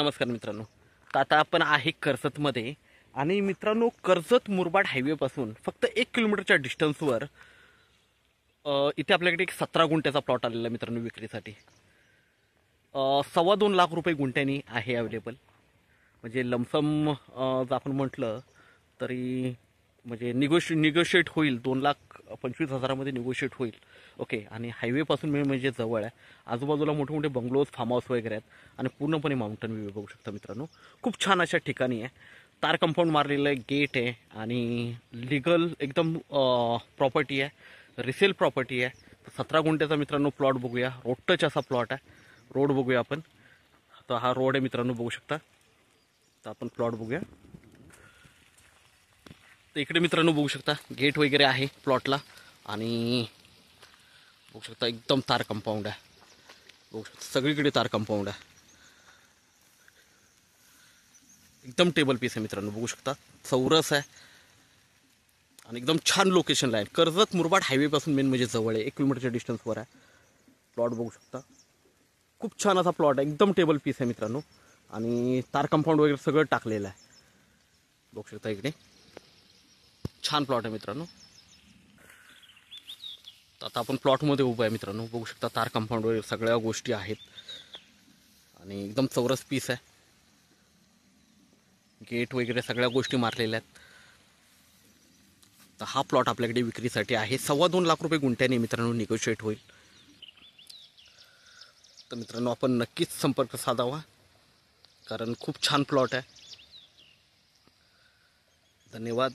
नमस्कार मित्रांनो. तर आता आपण आहे कर्जतमध्ये आणि मित्रांनो कर्जत मुरबाड हायवेपासून फक्त 1 किलोमीटरच्या डिस्टन्सवर इथे आपल्याकडे एक 17 गुंठ्याचा प्लॉट आलेला आहे मित्रांनो विक्रीसाठी. 2.25 लाख रुपये गुंठ्यानी आहे अवेलेबल. म्हणजे लमसम जर आपण म्हटलं तरी म्हणजे निगोशिएट होईल. 2,25,000मध्ये निगोशिएट होईल. ओके. आणि हायवेपासून म्हणजे जवळ आहे. आजूबाजूला मोठे मोठे बंगलोज फार्म हाऊस वगैरे आहेत आणि पूर्णपणे माउंटन व्ह्यू बघू शकता मित्रांनो. खूप छान अशा ठिकाणी आहे. तार कंपाऊंड मारलेलं आहे, गेट आहे आणि लिगल एकदम प्रॉपर्टी आहे, रिसेल प्रॉपर्टी आहे. 17 गुंठ्याचा मित्रांनो प्लॉट बघूया. रोड टच असा प्लॉट आहे. रोड बघूया आपण. तर हा रोड आहे मित्रांनो, बघू शकता. तर आपण प्लॉट बघूया. तर इकडे मित्रांनो बघू शकता गेट वगैरे आहे प्लॉटला आणि बघू शकता एकदम तार कंपाऊंड आहे. बघू शकता सगळीकडे तार कंपाऊंड आहे. एकदम टेबल पीस आहे मित्रांनो, बघू शकता. चौरस आहे आणि एकदम छान लोकेशनला आहे. कर्जत मुरबाड हायवेपासून मेन म्हणजे जवळ आहे. 1 किलोमीटरच्या डिस्टन्सवर आहे प्लॉट. बघू शकता खूप छान असा प्लॉट आहे. एकदम टेबल पीस आहे मित्रांनो आणि तार कंपाऊंड वगैरे सगळं टाकलेलं आहे. बघू शकता इकडे छान प्लॉट आहे मित्रांनो. तर आता आपण प्लॉटमध्ये उभं आहे मित्रांनो. बघू शकता तार कंपाऊंड वगैरे सगळ्या गोष्टी आहेत आणि एकदम चौरस पीस आहे. गेट वगैरे सगळ्या गोष्टी मारलेल्या आहेत. तर हा प्लॉट आपल्याकडे विक्रीसाठी आहे. 2.25 लाख रुपये गुंठ्याने मित्रांनो निगोशिएट होईल. तर मित्रांनो आपण नक्कीच संपर्क साधावा, कारण खूप छान प्लॉट आहे. धन्यवाद.